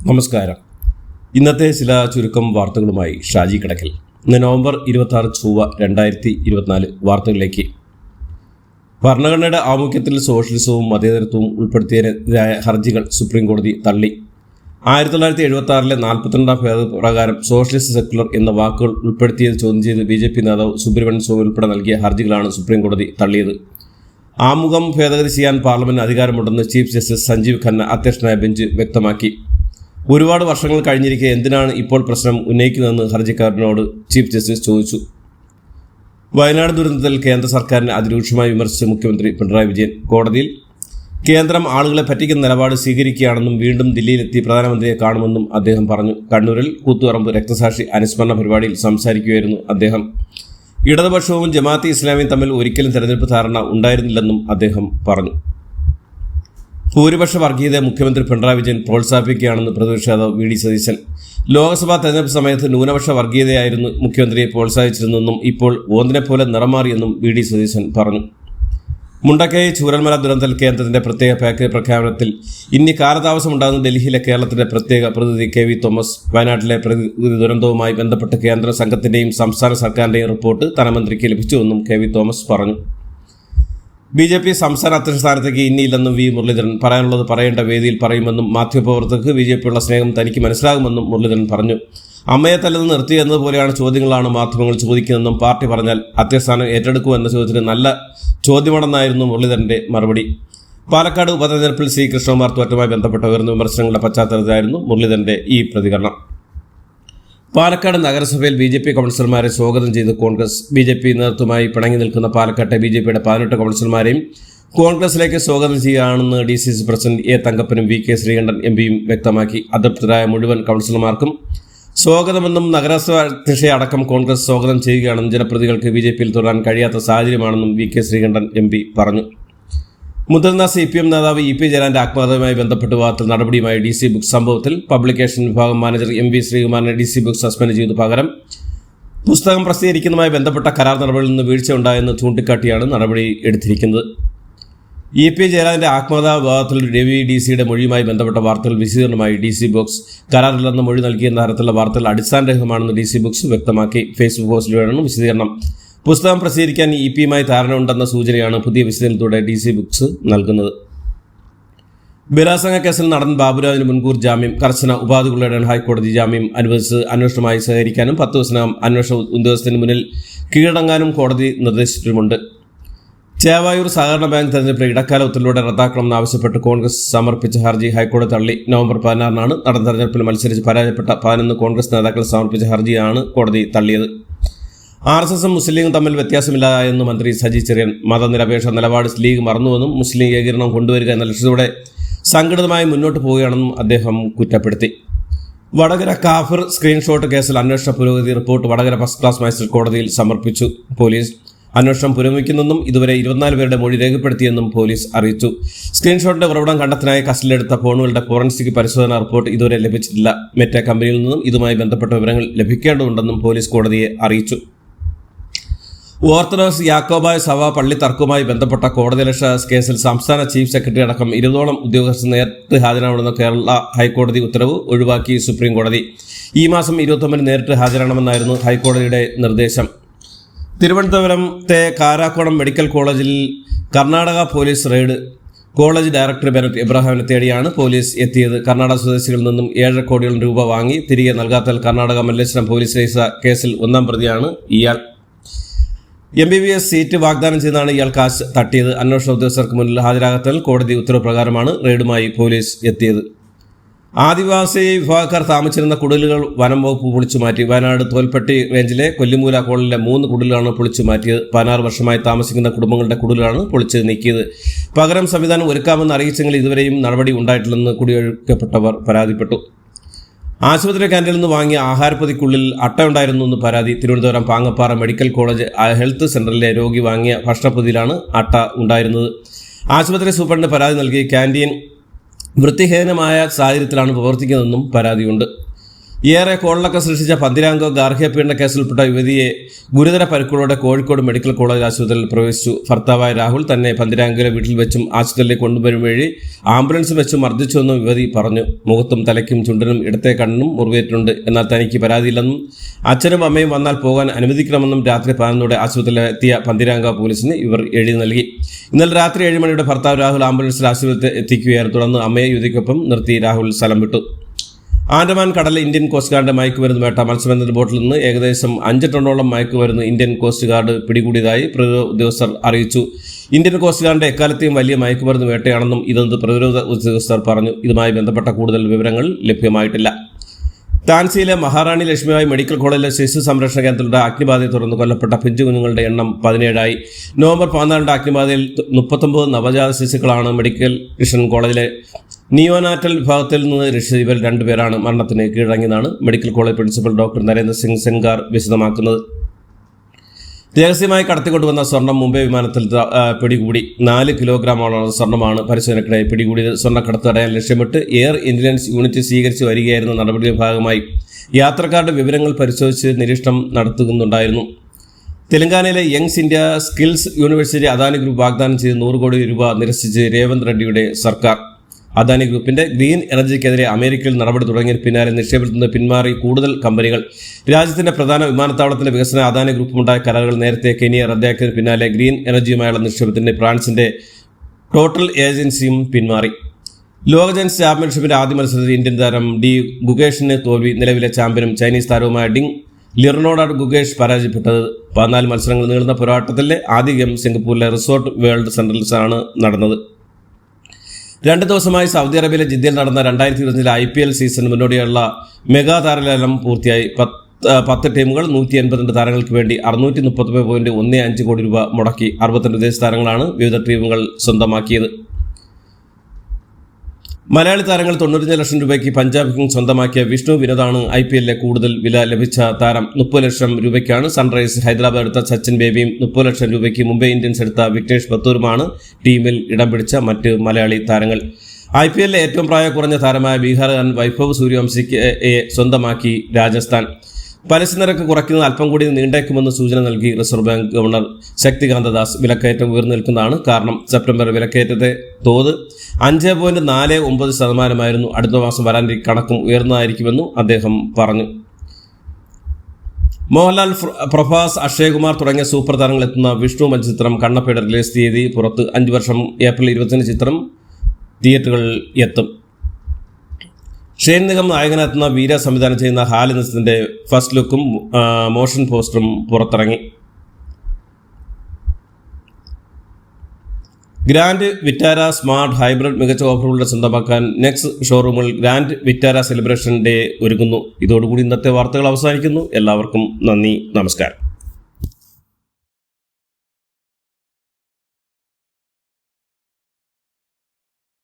നമസ്കാരം. ഇന്നത്തെ ചില ചുരുക്കം വാർത്തകളുമായി ഷാജി കിടക്കൽ. ഇന്ന് നവംബർ 26 ചൊവ്വ 2024 വാർത്തകളിലേക്ക്. ഭരണഘടനയുടെ ആമുഖ്യത്തിൽ സോഷ്യലിസവും മതേതരത്വവും ഉൾപ്പെടുത്തിയതിനെതിരായ ഹർജികൾ സുപ്രീം കോടതി തള്ളി. 1976 42ാം ഭേദപ്രകാരം സോഷ്യലിസ്റ്റ് സെക്യുലർ എന്ന വാക്കുകൾ ഉൾപ്പെടുത്തിയത് ചോദ്യം ചെയ്ത് BJP നേതാവ് സുബ്രഹ്മണ്യൻ സ്വാമി ഉൾപ്പെടെ നൽകിയ ഹർജികളാണ് സുപ്രീം കോടതി തള്ളിയത്. ആമുഖം ഭേദഗതി ചെയ്യാൻ പാർലമെന്റിന് അധികാരമുണ്ടെന്ന് ചീഫ് ജസ്റ്റിസ് സഞ്ജീവ് ഖന്ന അധ്യക്ഷനായ ബെഞ്ച് വ്യക്തമാക്കി. ഒരുപാട് വർഷങ്ങൾ കഴിഞ്ഞിരിക്കെ എന്തിനാണ് ഇപ്പോൾ പ്രശ്നം ഉന്നയിക്കുന്നതെന്ന് ഹർജിക്കാരനോട് ചീഫ് ജസ്റ്റിസ് ചോദിച്ചു. വയനാട് ദുരന്തത്തിൽ കേന്ദ്ര സർക്കാരിനെ അതിരൂക്ഷമായി വിമർശിച്ച മുഖ്യമന്ത്രി പിണറായി വിജയൻ കോടതിയിൽ കേന്ദ്രം ആളുകളെ പറ്റിക്കുന്ന നിലപാട് സ്വീകരിക്കുകയാണെന്നും വീണ്ടും ദില്ലിയിലെത്തി പ്രധാനമന്ത്രിയെ കാണുമെന്നും അദ്ദേഹം പറഞ്ഞു. കണ്ണൂരിൽ കൂത്തുപറമ്പ് രക്തസാക്ഷി അനുസ്മരണ പരിപാടിയിൽ സംസാരിക്കുകയായിരുന്നു അദ്ദേഹം. ഇടതുപക്ഷവും ജമാഅത്തെ ഇസ്ലാമിയും തമ്മിൽ ഒരിക്കലും തെരഞ്ഞെടുപ്പ് ധാരണ ഉണ്ടായിരുന്നില്ലെന്നും അദ്ദേഹം പറഞ്ഞു. ഭൂരിപക്ഷ വർഗീയതയെ മുഖ്യമന്ത്രി പിണറായി വിജയൻ പ്രോത്സാഹിപ്പിക്കുകയാണെന്ന് പ്രതിപക്ഷ നേതാവ് വി ഡി സതീശൻ. ലോക്സഭാ തെരഞ്ഞെടുപ്പ് സമയത്ത് ന്യൂനപക്ഷ വർഗീയതയായിരുന്നു മുഖ്യമന്ത്രിയെ പ്രോത്സാഹിച്ചിരുന്നെന്നും ഇപ്പോൾ ഓന്തിനെപ്പോലെ നിറം മാറിയെന്നും വി ഡി സതീശൻ പറഞ്ഞു. മുണ്ടക്കൈ ചൂരൽമല ദുരന്തത്തിൽ കേന്ദ്രത്തിന്റെ പ്രത്യേക പാക്കേജ് പ്രഖ്യാപനത്തിൽ ഇനി കാലതാമസമുണ്ടാകുന്ന ഡൽഹിയിലെ കേരളത്തിന്റെ പ്രത്യേക പ്രതിനിധി KV തോമസ്. വയനാട്ടിലെ പ്രകൃതി ദുരന്തവുമായി ബന്ധപ്പെട്ട് കേന്ദ്ര സംഘത്തിന്റെയും സംസ്ഥാന സർക്കാരിന്റെയും റിപ്പോർട്ട് ധനമന്ത്രിക്ക് ലഭിച്ചുവെന്നും KV തോമസ് പറഞ്ഞു. BJP സംസ്ഥാന അധ്യക്ഷ സ്ഥാനത്തേക്ക് ഇനിയില്ലെന്നും വി മുരളീധരൻ. പറയാനുള്ളത് പറയേണ്ട വേദിയിൽ പറയുമെന്നും മാധ്യമപ്രവർത്തകർക്ക് BJPയുള്ള സ്നേഹം തനിക്ക് മനസ്സിലാകുമെന്നും മുരളീധരൻ പറഞ്ഞു. അമ്മയെ തല്ലെന്ന് നിർത്തി എന്നതുപോലെയാണ് ചോദ്യങ്ങളാണ് മാധ്യമങ്ങൾ ചോദിക്കുന്നതെന്നും പാർട്ടി പറഞ്ഞാൽ അധ്യക്ഷ സ്ഥാനം ഏറ്റെടുക്കുമെന്ന ചോദ്യത്തിന് നല്ല ചോദ്യമാണെന്നായിരുന്നു മുരളീധരന്റെ മറുപടി. പാലക്കാട് ഉപതെരഞ്ഞെടുപ്പിൽ C. കൃഷ്ണകുമാർ തോറ്റവുമായി ബന്ധപ്പെട്ട ഉയർന്ന വിമർശനങ്ങളുടെ പശ്ചാത്തലത്തിലായിരുന്നു മുരളീധരന്റെ ഈ പ്രതികരണം. പാലക്കാട് നഗരസഭയിൽ BJP കൗൺസിലർമാരെ സ്വാഗതം ചെയ്ത് കോൺഗ്രസ്. BJP നേതൃത്വമായി പിണങ്ങി നിൽക്കുന്ന പാലക്കാട്ടെ BJPയുടെ 18 കൗൺസിലർമാരെയും കോൺഗ്രസിലേക്ക് സ്വാഗതം ചെയ്യുകയാണെന്ന് DCC പ്രസിഡന്റ് A. തങ്കപ്പനും VK ശ്രീകണ്ഠൻ MPയും വ്യക്തമാക്കി. അതൃപ്തരായ മുഴുവൻ കൗൺസിലർമാർക്കും സ്വാഗതമെന്നും നഗരസഭ അധ്യക്ഷയെ അടക്കം കോൺഗ്രസ് സ്വാഗതം ചെയ്യുകയാണെന്നും ജനപ്രതിനിധികൾക്ക് BJPയിൽ തുടരാൻ കഴിയാത്ത സാഹചര്യമാണെന്നും VK ശ്രീകണ്ഠൻ MP പറഞ്ഞു. മുതിർന്ന CPM നേതാവ് EP ജയരാജന്റെ ആത്മഹത്യയുമായി ബന്ധപ്പെട്ട വിവാദത്തിൽ നടപടിയുമായി DC ബുക്സ്. സംഭവത്തിൽ പബ്ലിക്കേഷൻ വിഭാഗം manager MV ശ്രീകുമാറിനെ DC books suspend ചെയ്തു. പകരം പുസ്തകം പ്രസിദ്ധീകരിക്കുന്നതുമായി ബന്ധപ്പെട്ട കരാർ നടപടിയിൽ നിന്ന് വീഴ്ച ഉണ്ടായെന്ന് ചൂണ്ടിക്കാട്ടിയാണ് നടപടി എടുത്തിരിക്കുന്നത്. EP ജയരാജന്റെ ആത്മഹത്യാ വിവാദത്തിൽ DCയുടെ മൊഴിയുമായി ബന്ധപ്പെട്ട വാർത്തകൾ വിശദീകരണമായി DC ബുക്സ്. കരാറില്ലെന്ന മൊഴി നൽകിയെന്ന തരത്തിലുള്ള വാർത്തകൾ അടിസ്ഥാനരഹിതമാണെന്ന് DC ബുക്സ് വ്യക്തമാക്കി. ഫേസ്ബുക്ക് പോസ്റ്റിലൂടെയാണ് വിശദീകരണം. പുസ്തകം പ്രസിദ്ധീകരിക്കാൻ EPയുമായി ധാരണ ഉണ്ടെന്ന സൂചനയാണ് പുതിയ വിശദീകരണത്തോടെ DC ബുക്സ് നൽകുന്നത്. ബലാത്സംഗ കേസിൽ നടൻ ബാബുരാജിന് മുൻകൂർ ജാമ്യം. കർശന ഉപാധികളുടെ ഹൈക്കോടതി ജാമ്യം അനുവദിച്ച് അന്വേഷണവുമായി സഹകരിക്കാനും 10 ദിവസത്തിനകം അന്വേഷണ ഉദ്യോഗസ്ഥന് മുന്നിൽ കീഴടങ്ങാനും കോടതി നിർദ്ദേശിച്ചിട്ടുമുണ്ട്. ചേവായൂർ സഹകരണ ബാങ്ക് തെരഞ്ഞെടുപ്പിലെ ഇടക്കാല ഉത്തരവിലൂടെ റദ്ദാക്കണമെന്നാവശ്യപ്പെട്ട് കോൺഗ്രസ് സമർപ്പിച്ച ഹർജി ഹൈക്കോടതി തള്ളി. നവംബർ 16 നടന്ന തെരഞ്ഞെടുപ്പിൽ മത്സരിച്ച് പരാജയപ്പെട്ട 11 കോൺഗ്രസ് നേതാക്കൾ സമർപ്പിച്ച ഹർജിയാണ് കോടതി തള്ളിയത്. RSSും മുസ്ലിം ലീഗും തമ്മിൽ വ്യത്യാസമില്ല എന്ന് മന്ത്രി സജി ചെറിയാൻ. മതനിരപേക്ഷ നിലപാട് ലീഗ് മറന്നുവെന്നും മുസ്ലിം ഏകീകരണം കൊണ്ടുവരിക എന്ന ലക്ഷ്യത്തോടെ സംഘടിതമായി മുന്നോട്ട് പോവുകയാണെന്നും അദ്ദേഹം കുറ്റപ്പെടുത്തി. വടകര കാഫിർ സ്ക്രീൻഷോട്ട് കേസിൽ അന്വേഷണ പുരോഗതി report Vadakara first class magistrate കോടതിയിൽ സമർപ്പിച്ചു. പോലീസ് അന്വേഷണം പുരോഗമിക്കുന്നെന്നും ഇതുവരെ 24 പേരുടെ മൊഴി രേഖപ്പെടുത്തിയെന്നും പോലീസ് അറിയിച്ചു. സ്ക്രീൻഷോട്ടിന്റെ ഉറവിടം കണ്ടെത്താനായി കസ്റ്റഡിയിലെടുത്ത ഫോണുകളുടെ ഫോറൻസിക് പരിശോധനാ റിപ്പോർട്ട് ഇതുവരെ ലഭിച്ചിട്ടില്ല. മെറ്റ കമ്പനിയിൽ നിന്നും ഇതുമായി ബന്ധപ്പെട്ട വിവരങ്ങൾ ലഭിക്കേണ്ടതുണ്ടെന്നും പോലീസ് കോടതിയെ അറിയിച്ചു. ഓർത്തഡോക്സ് യാക്കോബായ സഭ പള്ളി തർക്കവുമായി ബന്ധപ്പെട്ട കോടതിയലക്ഷ്യ കേസിൽ സംസ്ഥാന ചീഫ് സെക്രട്ടറി അടക്കം 20ഓളം ഉദ്യോഗസ്ഥർ നേരിട്ട് ഹാജരാകണമെന്ന കേരള ഹൈക്കോടതി ഉത്തരവ് ഒഴിവാക്കി സുപ്രീം കോടതി. ഈ മാസം 29 നേരിട്ട് ഹാജരാകണമെന്നായിരുന്നു ഹൈക്കോടതിയുടെ നിർദ്ദേശം. തിരുവനന്തപുരത്തെ കാരാക്കോണം മെഡിക്കൽ കോളേജിൽ Karnataka police raid. College director Bennett എബ്രഹാമിനെ തേടിയാണ് പോലീസ് എത്തിയത്. കർണാടക സ്വദേശികളിൽ നിന്നും 7 കോടിയോളം രൂപ വാങ്ങി തിരികെ നൽകാത്തതിൽ കർണാടക മല്ലേശ്വരം പോലീസ് രജിസ്റ്റർ കേസിൽ 1-ാം പ്രതിയാണ് ഇയാൾ. MBBS സീറ്റ് വാഗ്ദാനം ചെയ്താണ് ഇയാൾ കാശ് തട്ടിയത്. അന്വേഷണ ഉദ്യോഗസ്ഥർക്ക് മുന്നിൽ ഹാജരാകാത്തതിൽ കോടതി ഉത്തരവ് പ്രകാരമാണ് റെയ്ഡുമായി പോലീസ് എത്തിയത്. ആദിവാസി വിഭാഗക്കാർ താമസിച്ചിരുന്ന കുടിലുകൾ വനം വകുപ്പ് പൊളിച്ചുമാറ്റി. വയനാട് തോൽപ്പെട്ടി റേഞ്ചിലെ കൊല്ലിമൂല കോളനിലെ 3 കുടിലുകളാണ് പൊളിച്ചു മാറ്റിയത്. 16 വർഷമായി താമസിക്കുന്ന കുടുംബങ്ങളുടെ കുടിലുകളാണ് പൊളിച്ച് നീക്കിയത്. പകരം സംവിധാനം ഒരുക്കാമെന്ന് അറിയിച്ചെങ്കിൽ ഇതുവരെയും നടപടി ഉണ്ടായിട്ടില്ലെന്ന് കുടിയൊഴിക്കപ്പെട്ടവർ പരാതിപ്പെട്ടു. ആശുപത്രി ക്യാൻറ്റീനിൽ നിന്ന് വാങ്ങിയ ആഹാരപ്പൊതിക്കുള്ളിൽ അട്ടയുണ്ടായിരുന്നു എന്ന് പരാതി. Thiruvananthapuram Pangappara medical college health സെന്ററിലെ രോഗി വാങ്ങിയ ഭക്ഷണപ്പൊതിയിലാണ് അട്ട ഉണ്ടായിരുന്നത്. ആശുപത്രി സൂപ്രണ്ടിന് പരാതി നൽകി. ക്യാൻറ്റീൻ വൃത്തിഹീനമായ സാഹചര്യത്തിലാണ് പ്രവർത്തിക്കുന്നതെന്നും പരാതിയുണ്ട്. ഏറെ കോളിളക്കം സൃഷ്ടിച്ച പന്തിരാങ്കോ ഗാർഹിക പീഡന കേസിൽപ്പെട്ട യുവതിയെ ഗുരുതര പരിക്കുകളോടെ കോഴിക്കോട് മെഡിക്കൽ കോളേജ് ആശുപത്രിയിൽ പ്രവേശിച്ചു. ഭർത്താവായ രാഹുൽ തന്നെ പന്തിരാങ്കോയിലെ വീട്ടിൽ വെച്ചും ആശുപത്രിയിലേക്ക് കൊണ്ടുവരും വഴി ആംബുലൻസിൽ വെച്ചും മർദ്ദിച്ചുവെന്നും യുവതി പറഞ്ഞു. മുഖത്തും തലയ്ക്കും ചുണ്ടിനും ഇടത്തെ കണ്ണിനും മുറിവേറ്റിട്ടുണ്ട്. എന്നാൽ തനിക്ക് പരാതിയില്ലെന്നും അച്ഛനും അമ്മയും വന്നാൽ പോകാൻ അനുവദിക്കണമെന്നും രാത്രി 11 ആശുപത്രിയിലെത്തിയ പന്തിരാങ്കോ പോലീസിന് ഇവർ എഴുതി നൽകി. ഇന്നലെ രാത്രി 7 മണിയുടെ ഭർത്താവ് രാഹുൽ ആംബുലൻസിൽ ആശുപത്രിയിൽ എത്തിക്കുകയായിരുന്നു. തുടർന്ന് അമ്മയെ യുവതിക്കൊപ്പം നിർത്തി രാഹുൽ സ്ഥലം വിട്ടു. ആൻഡമാൻ കടലിൽ ഇന്ത്യൻ കോസ്റ്റ് ഗാർഡിന്റെ മയക്കുമരുന്ന് വേട്ട. മത്സ്യബന്ധന ബോട്ടിൽ നിന്ന് ഏകദേശം 5 ടണ്ണോളം മയക്കുമരുന്ന് ഇന്ത്യൻ കോസ്റ്റ് ഗാർഡ് പിടികൂടിയതായി പ്രതിരോധ ഉദ്യോഗസ്ഥർ അറിയിച്ചു. ഇന്ത്യൻ കോസ്റ്റ് ഗാർഡിന്റെ എക്കാലത്തെയും വലിയ മയക്കുമരുന്ന് വേട്ടയാണെന്നും ഇതെന്ന് പ്രതിരോധ ഉദ്യോഗസ്ഥർ പറഞ്ഞു. ഇതുമായി ബന്ധപ്പെട്ട കൂടുതൽ വിവരങ്ങൾ ലഭ്യമായിട്ടില്ല. താൻസിയിലെ മഹാറാണി ലക്ഷ്മിബായി മെഡിക്കൽ കോളേജിലെ ശിശു സംരക്ഷണ കേന്ദ്രത്തിലൂടെ അഗ്നിബാധയെ തുടർന്ന് കൊല്ലപ്പെട്ട പിഞ്ചു കുഞ്ഞുങ്ങളുടെ എണ്ണം 17 നവംബർ 14 അഗ്നിബാധയിൽ 39 നവജാത ശിശുക്കളാണ് മെഡിക്കൽ മിഷൻ കോളേജിലെ നിയോനാറ്റൽ വിഭാഗത്തിൽ നിന്ന് രക്ഷിച്ച. ഇവർ 2 പേരാണ് മരണത്തിന് കീഴടങ്ങിയതാണ് medical college principal doctor Narendra Singh Sengar വിശദമാക്കുന്നത്. രഹസ്യമായി കടത്തിക്കൊണ്ടുവന്ന സ്വർണം മുംബൈ വിമാനത്തിൽ പിടികൂടി. 4 കിലോഗ്രാമോളം സ്വർണ്ണമാണ് പരിശോധനയ്ക്കിടെ പിടികൂടിയത്. സ്വർണ്ണക്കടത്ത് തടയാൻ ലക്ഷ്യമിട്ട് എയർ ഇന്റലിജൻസ് യൂണിറ്റ് സ്വീകരിച്ചു വരികയായിരുന്ന നടപടിയുടെ ഭാഗമായി യാത്രക്കാരുടെ വിവരങ്ങൾ പരിശോധിച്ച് നിരീക്ഷണം നടത്തുന്നുണ്ടായിരുന്നു. തെലങ്കാനയിലെ Young's India skills university Adani group വാഗ്ദാനം ചെയ്ത് 100 കോടി രൂപ നിരസിച്ച് രേവന്ത് റെഡ്ഡിയുടെ സർക്കാർ. അദാനി ഗ്രൂപ്പിന്റെ ഗ്രീൻ എനർജിക്കെതിരെ അമേരിക്കയിൽ നടപടി തുടങ്ങിയതിന് പിന്നാലെ നിക്ഷേപത്തിൽ നിന്ന് പിന്മാറി കൂടുതൽ കമ്പനികൾ. രാജ്യത്തിന്റെ പ്രധാന വിമാനത്താവളത്തിന്റെ വികസന അദാനി ഗ്രൂപ്പുമുണ്ടായ കരാറുകൾ നേരത്തെ കെനിയ റദ്ദാക്കിയതിന് പിന്നാലെ ഗ്രീൻ എനർജിയുമായുള്ള നിക്ഷേപത്തിന്റെ ഫ്രാൻസിന്റെ ടോട്ടൽ ഏജൻസിയും പിന്മാറി. ലോക ജെൻസ് ചാമ്പ്യൻഷിപ്പിന്റെ ആദ്യ മത്സരത്തിൽ ഇന്ത്യൻ താരം ഡി ഗുഗേഷിന് തോൽവി. നിലവിലെ ചാമ്പ്യനും ചൈനീസ് താരവുമായ ഡിങ് ലിയർനോഡാർഡ് ഗുഗേഷ് പരാജയപ്പെട്ടത്. 14 മത്സരങ്ങൾ നീളുന്ന പോരാട്ടത്തിലെ ആദ്യ ഗെയിം സിംഗപ്പൂരിലെ റിസോർട്ട് വേൾഡ് സെന്ററിലാണ് നടന്നത്. 2 ദിവസമായി സൗദി അറേബ്യയിലെ ജിദ്ദയിൽ നടന്ന 2025 IPL സീസണിന് മുന്നോടിയുള്ള മെഗാ താരലേലം പൂർത്തിയായി. 10 ടീമുകൾ 182 താരങ്ങൾക്ക് വേണ്ടി 639.15 കോടി രൂപ മുടക്കി. 62 വിദേശ താരങ്ങളാണ് വിവിധ ടീമുകൾ സ്വന്തമാക്കിയത്. മലയാളി താരങ്ങൾ 95 ലക്ഷം രൂപയ്ക്ക് പഞ്ചാബ് കിങ്സ് സ്വന്തമാക്കിയ വിഷ്ണു വിനോദാണ് IPLലെ കൂടുതൽ വില ലഭിച്ച താരം. 30 ലക്ഷം രൂപയ്ക്കാണ് സൺറൈസ് ഹൈദരാബാദ് എടുത്ത സച്ചിൻ ബേബിയും 30 ലക്ഷം രൂപയ്ക്ക് മുംബൈ ഇന്ത്യൻസ് എടുത്ത വിഘ്നേഷ് ബത്തൂരുമാണ് ടീമിൽ ഇടം പിടിച്ച മറ്റ് മലയാളി താരങ്ങൾ. IPLലെ ഏറ്റവും പ്രായം കുറഞ്ഞ താരമായ ബീഹാറുകാരൻ വൈഭവ് സൂര്യവംശിയെ സ്വന്തമാക്കി രാജസ്ഥാൻ. പലിശ നിരക്ക് കുറയ്ക്കുന്നത് അല്പം കൂടി നീണ്ടേക്കുമെന്ന് സൂചന നൽകി reserve bank governor Shaktikanta Das. വിലക്കയറ്റം ഉയർന്നു നിൽക്കുന്നതാണ് കാരണം. സെപ്റ്റംബർ വിലക്കയറ്റത്തെ തോത് 5.49%. അടുത്ത മാസം വരാനിരിക്കുന്ന കണക്കും ഉയർന്നതായിരിക്കുമെന്നും അദ്ദേഹം പറഞ്ഞു. മോഹൻലാൽ, പ്രഭാസ്, അക്ഷയ് കുമാർ തുടങ്ങിയ സൂപ്പർ താരങ്ങൾ എത്തുന്ന വിഷ്ണു മഞ്ചിത്രം കണ്ണപ്പയുടെ റിലീസ് തീയതി പുറത്ത്. 5 വർഷം ഏപ്രിൽ 25 ചിത്രം തിയേറ്ററുകളിൽ എത്തും. ഷെയ്ൻ നിഗം നായകനെത്തുന്ന വീര സംവിധാനം ചെയ്യുന്ന ഹാലിനസിന്റെ ഫസ്റ്റ് ലുക്കും മോഷൻ പോസ്റ്ററും പുറത്തിറങ്ങി. ഗ്രാൻഡ് വിറ്റാര സ്മാർട്ട് ഹൈബ്രിഡ് മികച്ച ഓഫറുകളുടെ സ്വന്തമാക്കാൻ നെക്സ്റ്റ് ഷോറൂമുകൾ ഗ്രാൻഡ് വിറ്റാര സെലിബ്രേഷൻ ഡേ ഒരുങ്ങുന്നു. ഇതോടുകൂടി ഇന്നത്തെ വാർത്തകൾ അവസാനിക്കുന്നു. എല്ലാവർക്കും നന്ദി, നമസ്കാരം.